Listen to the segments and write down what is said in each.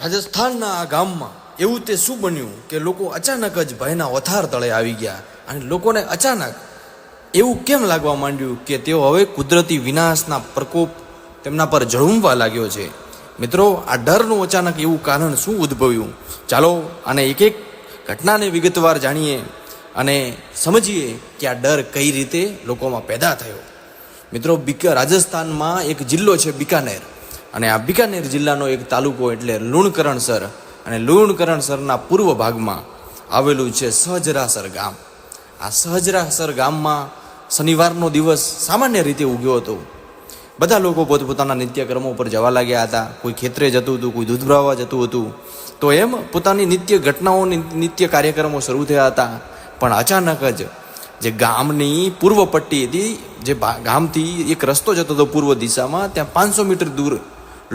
રાજસ્થાનના આ ગામમાં એવું તે શું બન્યું કે લોકો અચાનક જ ભયના વથાર તળે આવી ગયા અને લોકોને અચાનક એવું કેમ લાગવા માંડ્યું કે તેઓ હવે કુદરતી વિનાશના પ્રકોપ તેમના પર ઝળુંબવા લાગ્યો છે. મિત્રો, આ ડરનું અચાનક એવું કારણ શું ઉદ્ભવ્યું? ચાલો આને એક એક ઘટનાને વિગતવાર જાણીએ અને સમજીએ કે આ ડર કઈ રીતે લોકોમાં પેદા થયો. મિત્રો, રાજસ્થાનમાં એક જિલ્લો છે બિકાનેર, અને આ બિકાનેર જિલ્લાનો એક તાલુકો એટલે લુણકરણસર, અને લુણકરણસરના પૂર્વ ભાગમાં આવેલું છે સહજરાસર ગામ. આ સહજરાસર ગામમાં શનિવારનો દિવસ સામાન્ય રીતે ઉગ્યો હતો. બધા લોકો પોતપોતાના નિત્યકર્મો પર જવા લાગ્યા હતા. કોઈ ખેતરે જતું હતું, કોઈ દૂધ ભરાવવા જતું હતું. તો એમ પોતાની નિત્ય ઘટનાઓની નિત્ય કાર્યક્રમો શરૂ થયા હતા. પણ અચાનક જ જે ગામની પૂર્વ પટ્ટી હતી, જે ગામથી એક રસ્તો જતો હતો પૂર્વ દિશામાં, ત્યાં 500 મીટર દૂર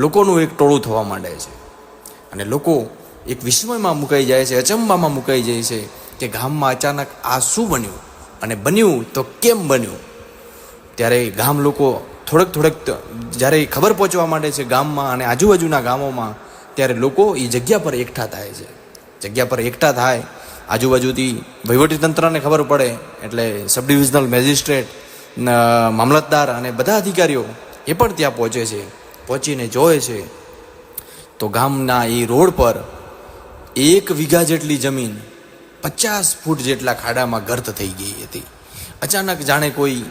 લોકોનું એક ટોળું થવા માંડે છે. અને લોકો એક વિસ્મયમાં મુકાઈ જાય છે, અચંબામાં મુકાઈ જાય છે કે ગામમાં અચાનક આ શું બન્યું, અને બન્યું તો કેમ બન્યું. ત્યારે ગામ લોકો થોડેક જ્યારે ખબર પહોંચવા માંડે છે ગામમાં અને આજુબાજુના ગામોમાં, ત્યારે લોકો એ જગ્યા પર એકઠા થાય છે. જગ્યા પર એકઠા થાય, આજુબાજુથી વહીવટીતંત્રને ખબર પડે એટલે સબ ડિવિઝનલ મેજિસ્ટ્રેટ, મામલતદાર અને બધા અધિકારીઓ એ પણ ત્યાં પહોંચે છે. પહોંચીને જોવે છે તો ગામના એ રોડ પર 1 વીઘા જેટલી જમીન 50 ફૂટ જેટલા ખાડામાં ગર્ત થઈ ગઈ હતી. અચાનક જાણે કોઈ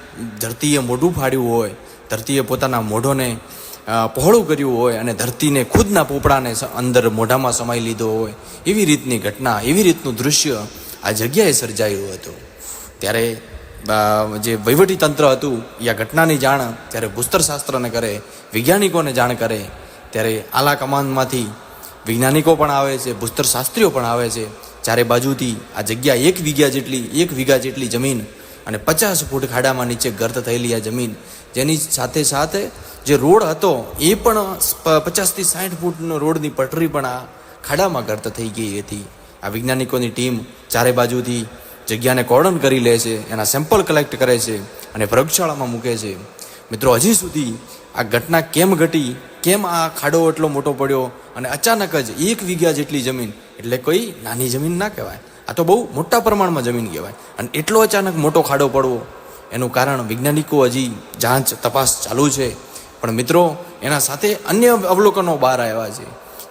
ધરતીએ મોઢું ફાડ્યું હોય, ધરતીએ પોતાના મોઢોને પહોળું કર્યું હોય અને ધરતીને ખુદના પોપડાને અંદર મોઢામાં સમાઈ લીધો હોય, એવી રીતની ઘટના, એવી રીતનું દૃશ્ય આ જગ્યાએ સર્જાયું હતું. ત્યારે જે વહીવટી તંત્ર હતું એ આ ઘટનાની જાણ ત્યારે ભૂસ્તરશાસ્ત્રને કરે, વૈજ્ઞાનિકોને જાણ કરે. ત્યારે આલા કમાનમાંથી વૈજ્ઞાનિકો પણ આવે છે, ભૂસ્તરશાસ્ત્રીઓ પણ આવે છે. ચારે બાજુથી આ જગ્યા 1 વીઘા જેટલી જમીન અને 50 ફૂટ ખાડામાં નીચે ગર્ત થયેલી આ જમીન, જેની સાથે સાથે જે રોડ હતો એ પણ 50 થી 60 ફૂટનો રોડની પટરી પણ આ ખાડામાં ગર્ત થઈ ગઈ હતી. આ વૈજ્ઞાનિકોની ટીમ ચારે બાજુથી જગ્યાને કોર્ડન કરી લે છે, એના સેમ્પલ કલેક્ટ કરે છે અને પ્રયોગશાળામાં મૂકે છે. મિત્રો, હજી સુધી આ ઘટના કેમ ઘટી, કેમ આ ખાડો એટલો મોટો પડ્યો અને અચાનક જ 1 વીઘા જેટલી જમીન, એટલે કોઈ નાની જમીન ના કહેવાય, આ તો બહુ મોટા પ્રમાણમાં જમીન કહેવાય, અને એટલો અચાનક મોટો ખાડો પડવો, એનું કારણ વૈજ્ઞાનિકો હજી જાંચ તપાસ ચાલુ છે. પણ મિત્રો, એના સાથે અન્ય અવલોકનો બહાર આવ્યા છે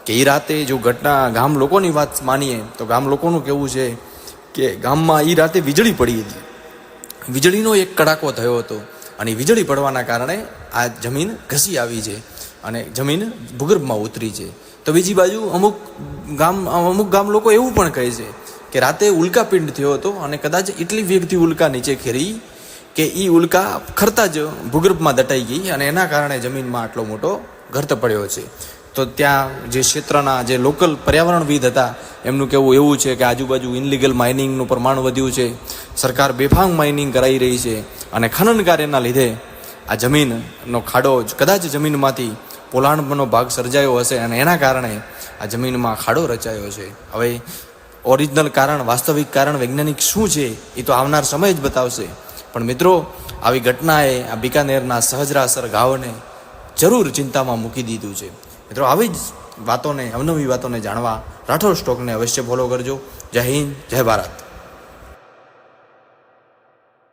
કે એ રાતે જો ઘટના ગામ લોકોની વાત માનીએ તો ગામ લોકોનું કહેવું છે કે ગામમાં એ રાતે વીજળી પડી હતી. વીજળીનો એક કડાકો થયો હતો અને વીજળી પડવાના કારણે આ જમીન ઘસી આવી છે અને જમીન ભૂગર્ભમાં ઉતરી છે. તો બીજી બાજુ અમુક ગામ લોકો એવું પણ કહે છે કે રાતે ઉલ્કાપિંડ થયો હતો અને કદાચ એટલી વેગથી ઉલ્કા નીચે ખેરી કે એ ઉલ્કા ખરતા જ ભૂગર્ભમાં દટાઈ ગઈ અને એના કારણે જમીનમાં આટલો મોટો ગર્ત પડ્યો છે. તો ત્યાં જે ક્ષેત્રના જે લોકલ પર્યાવરણવિદ હતા એમનું કહેવું એવું છે કે આજુબાજુ ઇનલીગલ માઇનિંગનું પ્રમાણ વધ્યું છે, સરકાર બેફામ માઇનિંગ કરાવી રહી છે અને ખનન કાર્યના લીધે આ જમીનનો ખાડો કદાચ જમીનમાંથી પોલાણનો ભાગ સર્જાયો હશે અને એના કારણે આ જમીનમાં ખાડો રચાયો છે. હવે ઓરિજિનલ કારણ, વાસ્તવિક કારણ વૈજ્ઞાનિક શું છે એ તો આવનાર સમય જ બતાવશે. પણ મિત્રો, આવી ઘટનાએ આ બિકાનેરના સહજરાસર ગામને જરૂર ચિંતામાં મૂકી દીધું છે. મિત્રો, આવી જ વાતોને, અવનવી વાતોને જાણવા રાઠોડ સ્ટોકને અવશ્ય ફોલો કરજો. જય હિન્દ, જય ભારત.